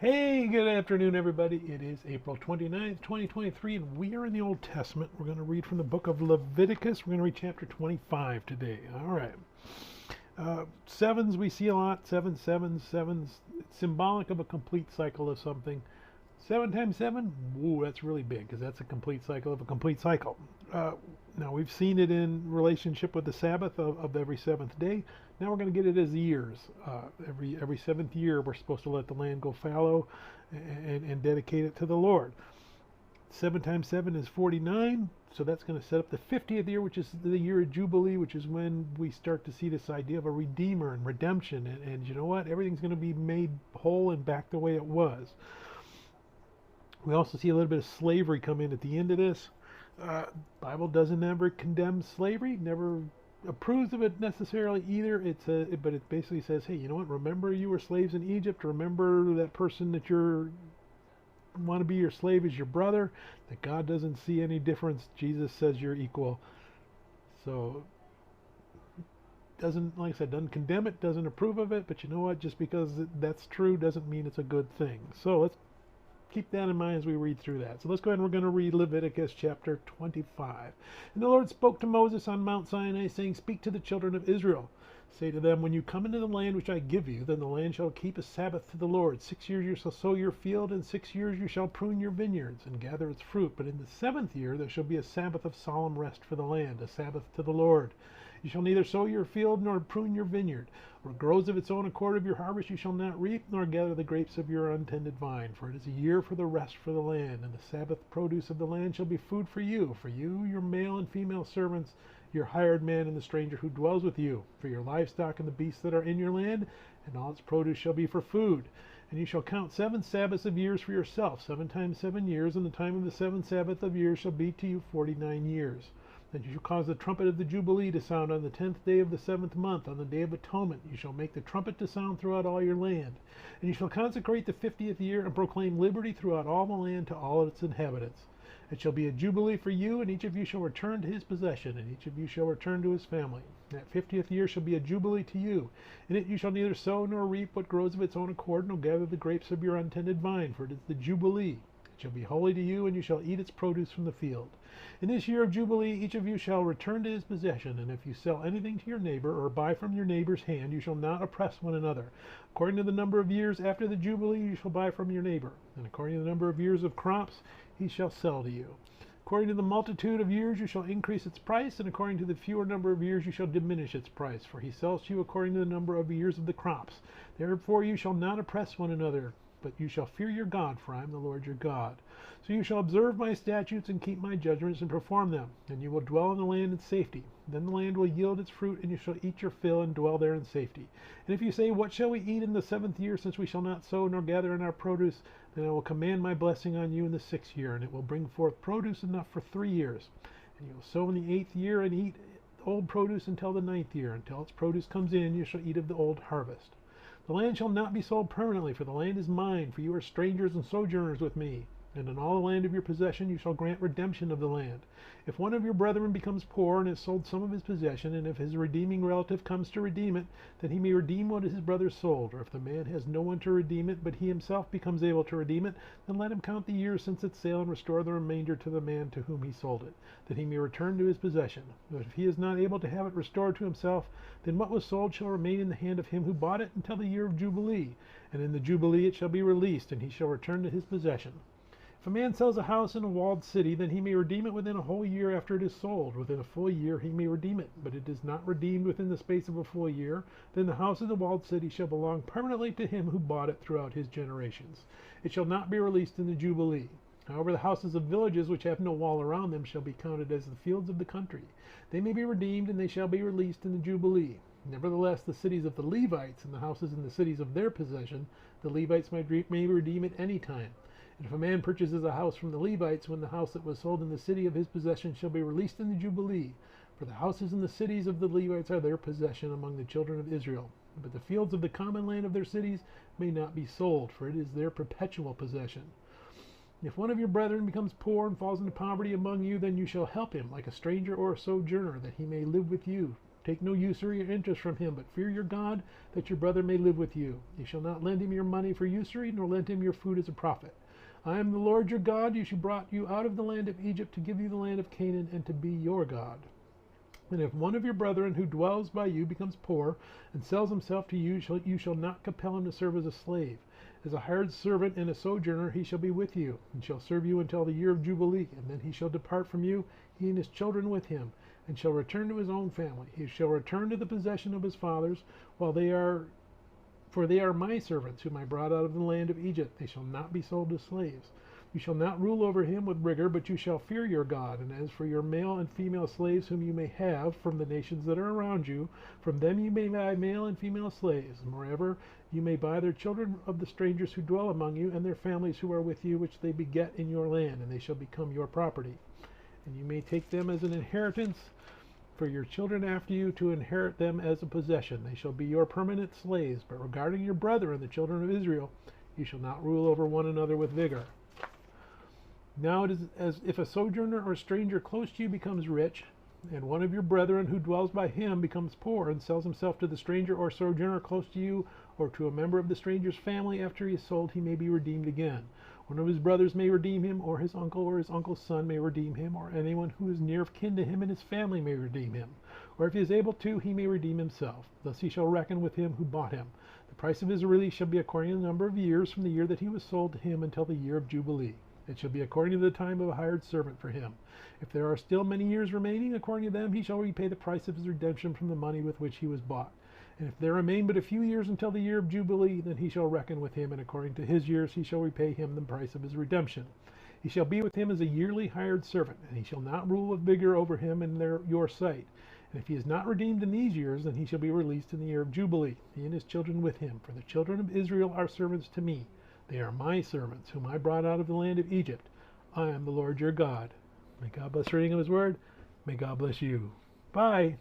Hey, good afternoon, everybody. It is April 29th, 2023, and we are in the Old Testament. We're going to read from the book of Leviticus. We're going to read chapter 25 today. All right. Sevens, we see a lot. Seven, sevens, sevens. It's symbolic of a complete cycle of something. 7 times 7, ooh, that's really big because that's a complete cycle of a complete cycle. Uh, Now, we've seen it in relationship with the Sabbath of every seventh day. Now we're going to get it as years. Every seventh year, we're supposed to let the land go fallow and dedicate it to the Lord. 7 times 7 is 49, so that's going to set up the 50th year, which is the year of Jubilee, which is when we start to see this idea of a redeemer and redemption. And you know what? Everything's going to be made whole and back the way it was. We also see a little bit of slavery come in at the end of this. Bible doesn't ever condemn slavery, never approves of it necessarily either. But it basically says, hey, you know what? Remember you were slaves in Egypt. Remember that person that you want to be your slave is your brother. That God doesn't see any difference. Jesus says you're equal. So doesn't, like I said, doesn't condemn it, doesn't approve of it. But you know what? Just because that's true doesn't mean it's a good thing. So let's keep that in mind as we read through that. So let's go ahead and we're going to read Leviticus chapter 25. And the Lord spoke to Moses on Mount Sinai, saying, Speak to the children of Israel. Say to them, when you come into the land which I give you, then the land shall keep a Sabbath to the Lord. 6 years you shall sow your field, and 6 years you shall prune your vineyards, and gather its fruit. But in the seventh year there shall be a Sabbath of solemn rest for the land, a Sabbath to the Lord. You shall neither sow your field nor prune your vineyard, or grows of its own accord of your harvest you shall not reap, nor gather the grapes of your untended vine. For it is a year for the rest for the land, and the Sabbath produce of the land shall be food for you, your male and female servants, your hired man and the stranger who dwells with you, for your livestock and the beasts that are in your land, and all its produce shall be for food. And you shall count 7 Sabbaths of years for yourself, 7 times 7 years, and the time of the 7th Sabbath of years shall be to you 49 years. Then you shall cause the trumpet of the Jubilee to sound on the 10th day of the 7th month, on the day of atonement. You shall make the trumpet to sound throughout all your land. And you shall consecrate the 50th year, and proclaim liberty throughout all the land to all its inhabitants. It shall be a jubilee for you, and each of you shall return to his possession, and each of you shall return to his family. That 50th year shall be a jubilee to you. In it you shall neither sow nor reap what grows of its own accord, nor gather the grapes of your untended vine, for it is the jubilee. It shall be holy to you, and you shall eat its produce from the field. In this year of Jubilee each of you shall return to his possession, and if you sell anything to your neighbor, or buy from your neighbor's hand, you shall not oppress one another. According to the number of years after the Jubilee you shall buy from your neighbor, and according to the number of years of crops he shall sell to you. According to the multitude of years you shall increase its price, and according to the fewer number of years you shall diminish its price, for he sells to you according to the number of years of the crops. Therefore you shall not oppress one another, but you shall fear your God, for I am the Lord your God. So you shall observe my statutes and keep my judgments and perform them, and you will dwell in the land in safety. Then the land will yield its fruit, and you shall eat your fill and dwell there in safety. And if you say, What shall we eat in the 7th year, since we shall not sow nor gather in our produce? Then I will command my blessing on you in the 6th year, and it will bring forth produce enough for 3 years. And you will sow in the 8th year and eat old produce until the 9th year. Until its produce comes in, you shall eat of the old harvest. The land shall not be sold permanently, for the land is mine, for you are strangers and sojourners with me. And in all the land of your possession you shall grant redemption of the land. If one of your brethren becomes poor and has sold some of his possession, and if his redeeming relative comes to redeem it, then he may redeem what his brother sold. Or if the man has no one to redeem it, but he himself becomes able to redeem it, then let him count the years since its sale and restore the remainder to the man to whom he sold it, that he may return to his possession. But if he is not able to have it restored to himself, then what was sold shall remain in the hand of him who bought it until the year of Jubilee. And in the Jubilee it shall be released, and he shall return to his possession. If a man sells a house in a walled city, then he may redeem it within a whole year after it is sold. Within a full year he may redeem it. But it is not redeemed within the space of a full year, then the house of the walled city shall belong permanently to him who bought it throughout his generations. It shall not be released in the Jubilee. However, the houses of villages which have no wall around them shall be counted as the fields of the country. They may be redeemed, and they shall be released in the Jubilee. Nevertheless, the cities of the Levites and the houses in the cities of their possession, the Levites may redeem at any time. And if a man purchases a house from the Levites, when the house that was sold in the city of his possession shall be released in the Jubilee, for the houses and the cities of the Levites are their possession among the children of Israel. But the fields of the common land of their cities may not be sold, for it is their perpetual possession. If one of your brethren becomes poor and falls into poverty among you, then you shall help him, like a stranger or a sojourner, that he may live with you. Take no usury or interest from him, but fear your God, that your brother may live with you. You shall not lend him your money for usury, nor lend him your food as a profit. I am the Lord your God, who brought you out of the land of Egypt to give you the land of Canaan and to be your God. And if one of your brethren who dwells by you becomes poor and sells himself to you, you shall not compel him to serve as a slave. As a hired servant and a sojourner he shall be with you, and shall serve you until the year of Jubilee, and then he shall depart from you, he and his children with him, and shall return to his own family. He shall return to the possession of his fathers, for they are my servants, whom I brought out of the land of Egypt. They shall not be sold as slaves. You shall not rule over him with rigor, but you shall fear your God. And as for your male and female slaves whom you may have from the nations that are around you, from them you may buy male and female slaves. Moreover, you may buy their children of the strangers who dwell among you, and their families who are with you, which they beget in your land, and they shall become your property. And you may take them as an inheritance for your children after you, to inherit them as a possession. They shall be your permanent slaves. But regarding your brethren, the children of Israel, you shall not rule over one another with vigor. Now it is as if a sojourner or stranger close to you becomes rich, and one of your brethren who dwells by him becomes poor and sells himself to the stranger or sojourner close to you, or to a member of the stranger's family. After he is sold, he may be redeemed again. One of his brothers may redeem him, or his uncle's son may redeem him, or anyone who is near of kin to him and his family may redeem him. Or if he is able to, he may redeem himself. Thus he shall reckon with him who bought him. The price of his release shall be according to the number of years from the year that he was sold to him until the year of Jubilee. It shall be according to the time of a hired servant for him. If there are still many years remaining, according to them he shall repay the price of his redemption from the money with which he was bought. And if there remain but a few years until the year of Jubilee, then he shall reckon with him, and according to his years he shall repay him the price of his redemption. He shall be with him as a yearly hired servant, and he shall not rule with vigor over him in your sight. And if he is not redeemed in these years, then he shall be released in the year of Jubilee, he and his children with him. For the children of Israel are servants to me. They are my servants, whom I brought out of the land of Egypt. I am the Lord your God. May God bless the reading of his word. May God bless you. Bye.